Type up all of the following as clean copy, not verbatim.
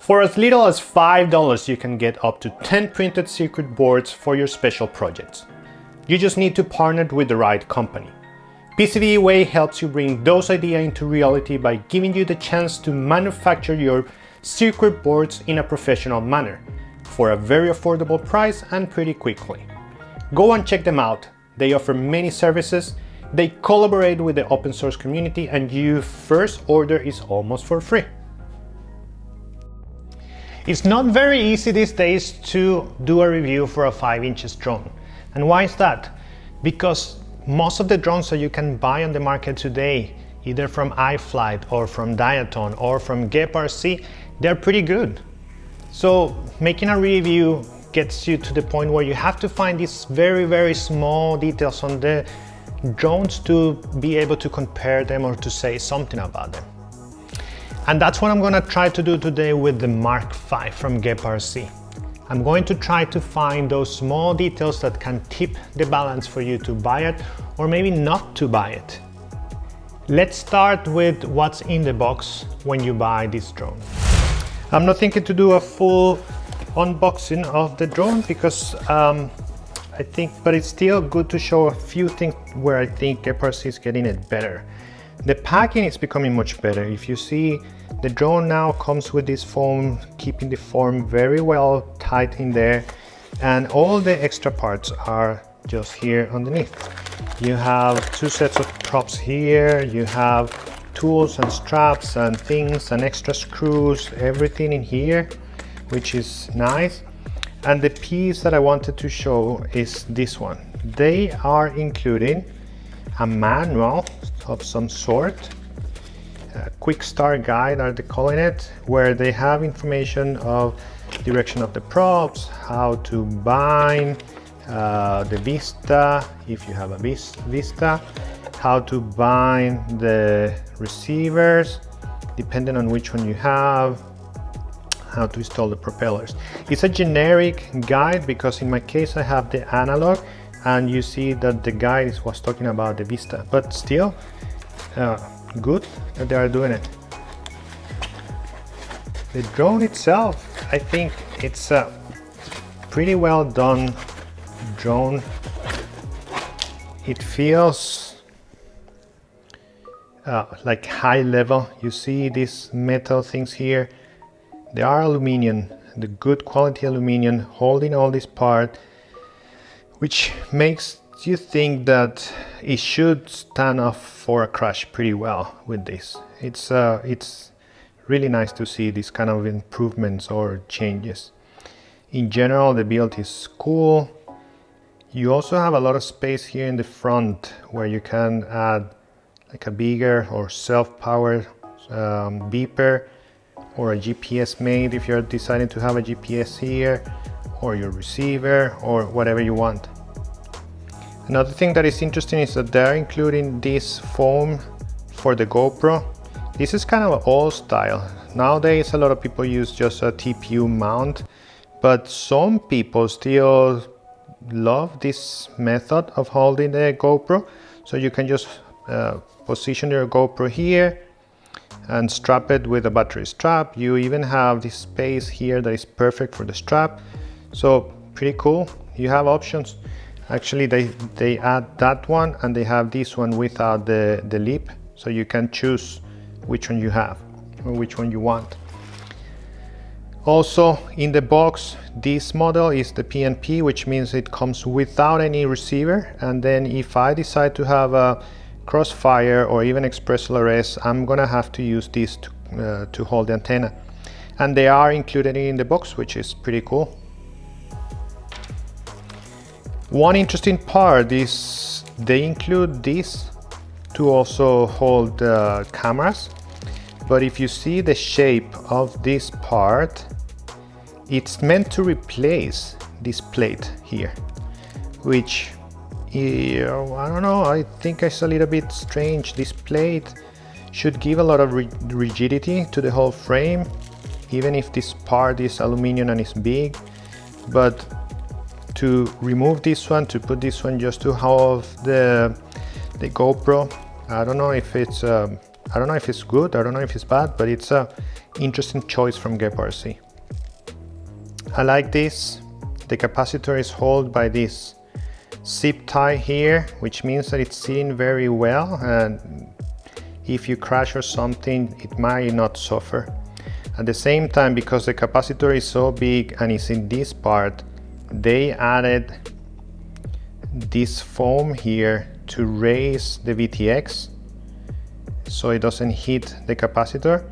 For as little as $5, you can get up to 10 printed circuit boards for your special projects. You just need to partner with the right company. PCB Way helps you bring those ideas into reality by giving you the chance to manufacture your circuit boards in a professional manner for a very affordable price and pretty quickly. Go and check them out. They offer many services, they collaborate with the open source community, and your first order is almost for free. It's not very easy these days to do a review for a 5-inch drone. And why is that? Because most of the drones that you can buy on the market today, either from iFlight or from Diaton or from GEPRC, they're pretty good. So making a review gets you to the point where you have to find these very small details on the drones to be able to compare them or to say something about them. And that's what I'm gonna try to do today with the Mark5 from GEPRC. I'm going to try to find those small details that can tip the balance for you to buy it or maybe not to buy it. Let's start with what's in the box when you buy this drone. I'm not thinking to do a full unboxing of the drone because but it's still good to show a few things where I think GEPRC is getting it better. The packing is becoming much better. If you see, the drone now comes with this foam, keeping the form very well tight in there, and all the extra parts are just here underneath. You have 2 sets of props here, you have tools and straps and things and extra screws, everything in here, which is nice. And the piece that I wanted to show is this one. They are including a manual of some sort, a quick start guide are they calling it, where they have information of direction of the props, how to bind the Vista, if you have a Vista, how to bind the receivers, depending on which one you have, how to install the propellers. It's a generic guide because in my case I have the analog, and you see that the guide was talking about the Vista, but still good that they are doing it. The drone itself, I think it's a pretty well done drone. It feels like high level. You see these metal things here, they are aluminum, the good quality aluminum holding all this part, which makes you think that it should stand up for a crash pretty well with this. It's really nice to see these kind of improvements or changes. In general, the build is cool. You also have a lot of space here in the front where you can add like a bigger or self-powered beeper or a GPS made if you're deciding to have a GPS here, or your receiver, or whatever you want. Another thing that is interesting is that they're including this foam for the GoPro. This is kind of old style. Nowadays a lot of people use just a TPU mount, but some people still love this method of holding the GoPro. So you can just position your GoPro here and strap it with a battery strap. You even have this space here that is perfect for the strap. So pretty cool. You have options. Actually, they add that one, and they have this one without the lip, so you can choose which one you have or which one you want. Also in the box, this model is the PNP, which means it comes without any receiver. And then if I decide to have a Crossfire or even Express LRS, I'm gonna have to use this to hold the antenna. And they are included in the box, which is pretty cool. One interesting part is they include this to also hold cameras. But if you see the shape of this part, it's meant to replace this plate here, which I don't know, I think it's a little bit strange. This plate should give a lot of rigidity to the whole frame, even if this part is aluminum and is big. But to remove this one, to put this one just to hold the GoPro, I don't know if it's good, I don't know if it's bad, but it's interesting choice from GEPRC. I like this. The capacitor is held by this zip tie here, which means that it's sitting very well, and if you crash or something, it might not suffer. At the same time, because the capacitor is so big and is in this part, they added this foam here to raise the VTX so it doesn't hit the capacitor.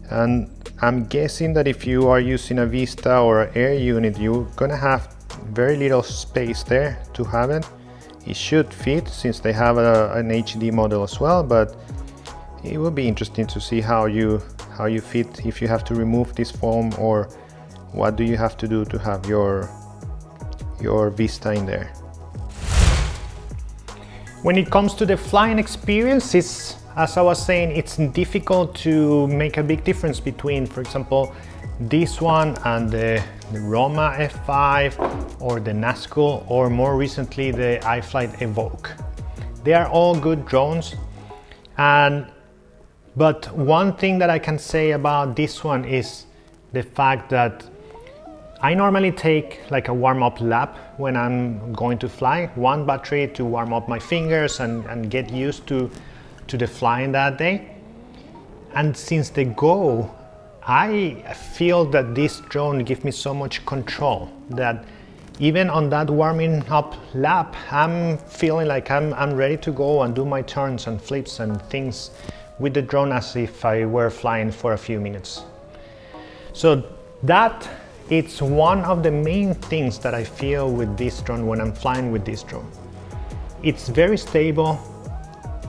And I'm guessing that if you are using a Vista or an air unit, you're gonna have very little space there to have it. It should fit since they have an HD model as well, but it will be interesting to see how you fit, if you have to remove this foam or what do you have to do to have your Vista in there. When it comes to the flying experience, as I was saying, it's difficult to make a big difference between, for example, this one and the Roma F5 or the Nazgul, or more recently the iFlight Evoque. They are all good drones, but one thing that I can say about this one is the fact that I normally take like a warm-up lap when I'm going to fly, one battery to warm up my fingers and get used to the flying that day. And since the go, I feel that this drone gives me so much control that even on that warming up lap, I'm feeling like I'm ready to go and do my turns and flips and things with the drone as if I were flying for a few minutes. So that it's one of the main things that I feel with this drone when I'm flying with this drone. It's very stable.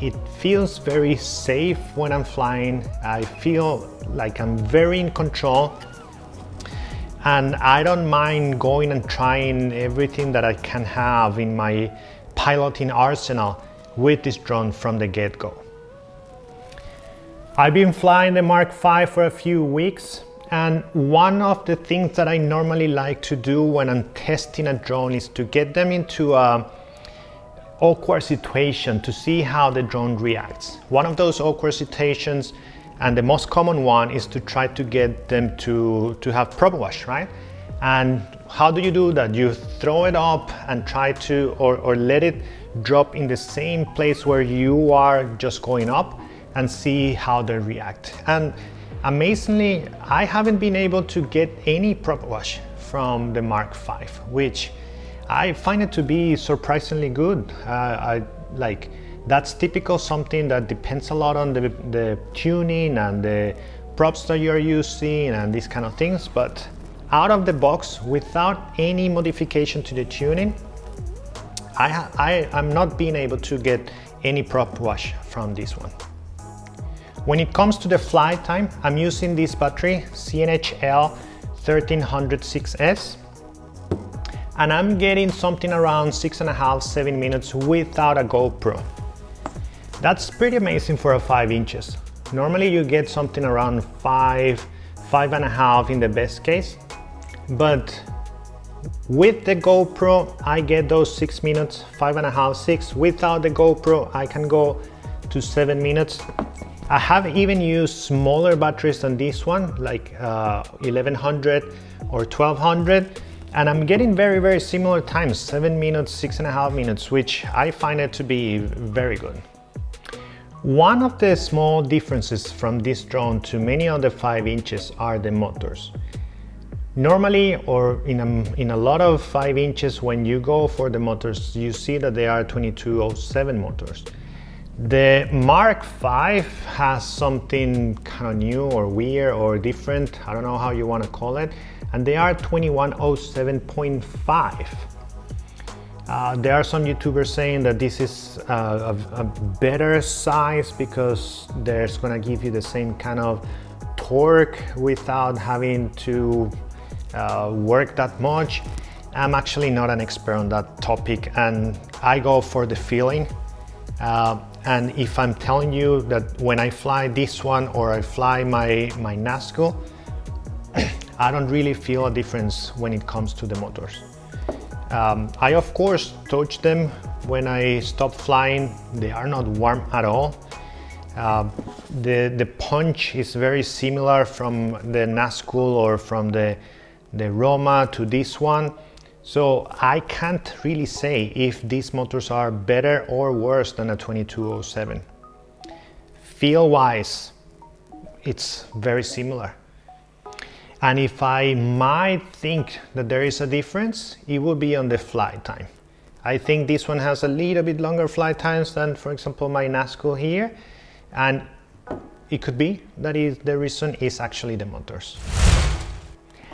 It feels very safe when I'm flying. I feel like I'm very in control, and I don't mind going and trying everything that I can have in my piloting arsenal with this drone from the get-go. I've been flying the Mark 5 for a few weeks, and one of the things that I normally like to do when I'm testing a drone is to get them into a awkward situation to see how the drone reacts. One of those awkward situations, and the most common one, is to try to get them to have prop wash, right? And how do you do that? You throw it up and try to, or let it drop in the same place where you are just going up and see how they react. And amazingly, I haven't been able to get any prop wash from the Mark 5, which I find it to be surprisingly good. That's typical, something that depends a lot on the tuning and the props that you're using and these kind of things. But out of the box, without any modification to the tuning, I'm not being able to get any prop wash from this one. When it comes to the flight time, I'm using this battery, CNHL 1306S. And I'm getting something around 6.5–7 minutes without a GoPro. That's pretty amazing for a 5 inches. Normally you get something around 5.5 in the best case. But with the GoPro, I get those 6 minutes, 5.5, 6. Without the GoPro, I can go to 7 minutes. I have even used smaller batteries than this one, like 1100 or 1200. And I'm getting very, very similar times, 7 minutes, 6.5 minutes, which I find it to be very good. One of the small differences from this drone to many other 5 inches are the motors. Normally, or in a lot of 5 inches, when you go for the motors, you see that they are 2207 motors. The Mark 5 has something kind of new or weird or different, I don't know how you want to call it, and they are 2107.5. There are some YouTubers saying that this is a better size because there's going to give you the same kind of torque without having to work that much. I'm actually not an expert on that topic, and I go for the feeling. And if I'm telling you that when I fly this one or I fly my Nazgul, I don't really feel a difference when it comes to the motors. I of course touch them when I stop flying. They are not warm at all. The punch is very similar from the Nazgul or from the Roma to this one. So I can't really say if these motors are better or worse than a 2207. Feel wise, it's very similar. And if I might think that there is a difference, it would be on the flight time. I think this one has a little bit longer flight times than, for example, my Nazgul here. And it could be that the reason is actually the motors.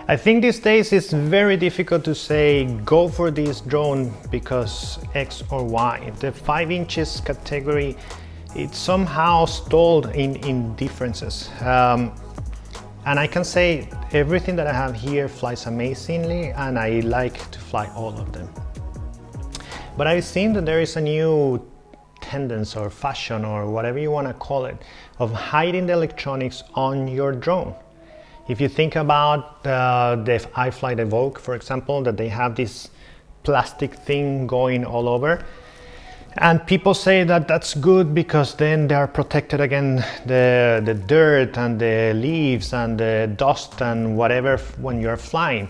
I think these days it's very difficult to say go for this drone because X or Y. The 5 inches category, it's somehow stalled in differences. And I can say everything that I have here flies amazingly, and I like to fly all of them. But I've seen that there is a new tendency or fashion or whatever you want to call it of hiding the electronics on your drone. If you think about the iFlight Evoque, for example, that they have this plastic thing going all over, and people say that that's good because then they are protected against the dirt and the leaves and the dust and whatever when you're flying.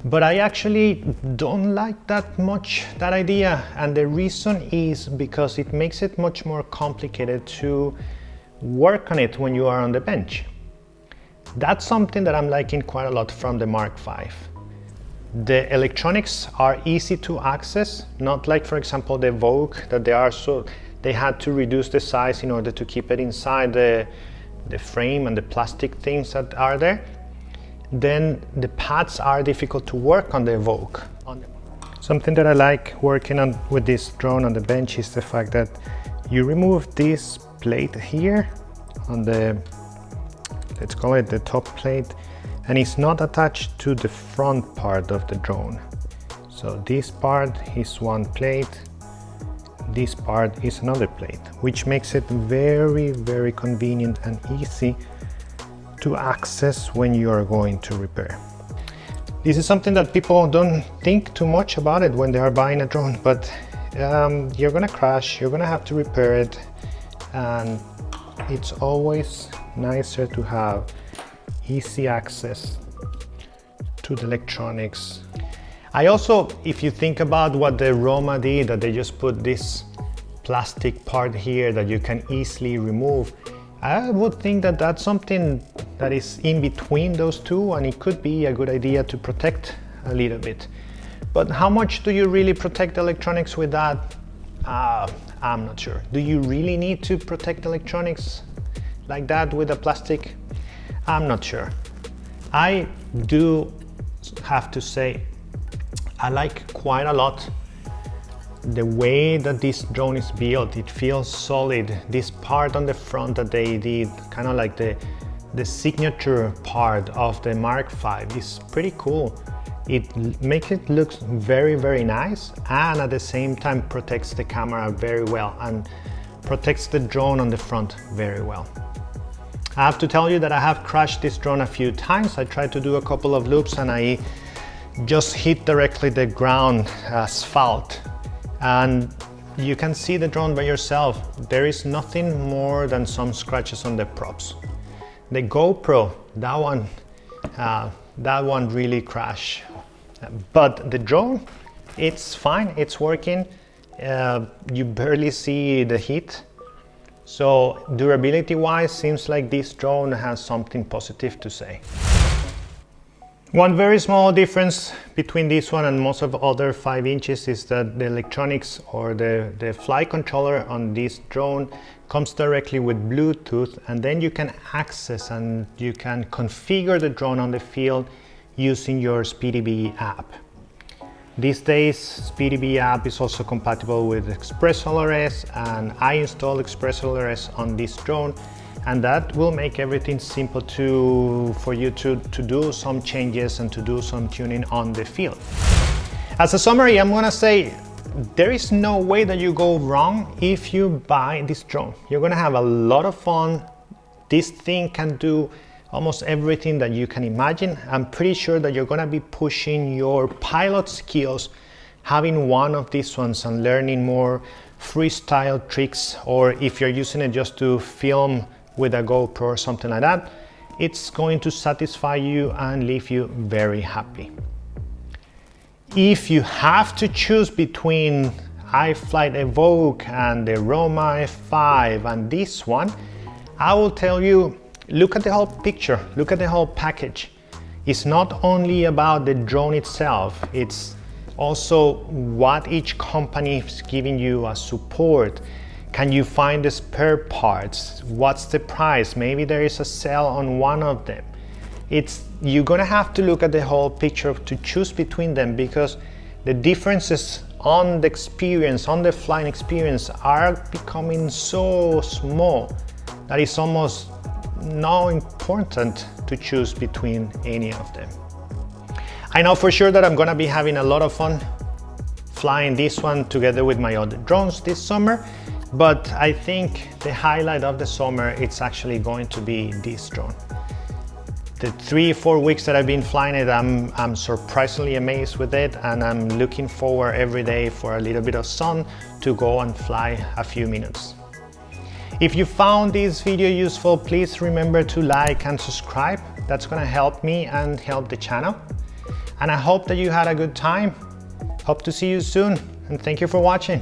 But I actually don't like that much, that idea, and the reason is because it makes it much more complicated to work on it when you are on the bench. That's something that I'm liking quite a lot from the Mark5. The electronics are easy to access, not like, for example, the Evoque, that they had to reduce the size in order to keep it inside the frame and the plastic things that are there. Then the pads are difficult to work on the Evoque. Something that I like working on with this drone on the bench is the fact that you remove this plate here on the, let's call it the top plate, and it's not attached to the front part of the drone. So this part is one plate, this part is another plate, which makes it very, very convenient and easy to access when you are going to repair. This is something that people don't think too much about it when they are buying a drone, but you're gonna crash, you're gonna have to repair it, and it's always nicer to have easy access to the electronics. I also, if you think about what the Roma did, that they just put this plastic part here that you can easily remove, I would think that that's something that is in between those two, and it could be a good idea to protect a little bit. But how much do you really protect electronics with that? I'm not sure. Do you really need to protect electronics like that with a plastic? I'm not sure. I do have to say I like quite a lot the way that this drone is built. It feels solid. This part on the front that they did, kind of like the signature part of the Mark5, is pretty cool. It makes it look very, very nice, and at the same time protects the camera very well and protects the drone on the front very well. I have to tell you that I have crashed this drone a few times. I tried to do a couple of loops and I just hit directly the ground asphalt. And you can see the drone by yourself. There is nothing more than some scratches on the props. The GoPro, that one really crashed. But the drone, it's fine, it's working. You barely see the heat. So durability wise, seems like this drone has something positive to say. One very small difference between this one and most of other 5 inches is that the electronics or the flight controller on this drone comes directly with Bluetooth, and then you can access and you can configure the drone on the field using your SpeedyBee app. These days, SpeedyBee app is also compatible with ExpressLRS, and I installed ExpressLRS on this drone, and that will make everything simple for you to do some changes and to do some tuning on the field. As a summary, I'm gonna say there is no way that you go wrong if you buy this drone. You're gonna have a lot of fun. This thing can do almost everything that you can imagine. I'm pretty sure that you're gonna be pushing your pilot skills having one of these ones and learning more freestyle tricks, or if you're using it just to film with a GoPro or something like that, it's going to satisfy you and leave you very happy. If you have to choose between iFlight Evoke and the Roma F5 and this one, I will tell you, look at the whole picture, look at the whole package. It's not only about the drone itself, it's also what each company is giving you as support. Can you find the spare parts? What's the price? Maybe there is a sale on one of them. You're gonna have to look at the whole picture to choose between them, because the differences on the experience, on the flying experience, are becoming so small that it's almost not important to choose between any of them. I know for sure that I'm gonna be having a lot of fun flying this one together with my other drones this summer, but I think the highlight of the summer, it's actually going to be this drone. The 3-4 weeks that I've been flying it, I'm surprisingly amazed with it, and I'm looking forward every day for a little bit of sun to go and fly a few minutes. If you found this video useful, please remember to like and subscribe. That's gonna help me and help the channel. And I hope that you had a good time. Hope to see you soon, and thank you for watching.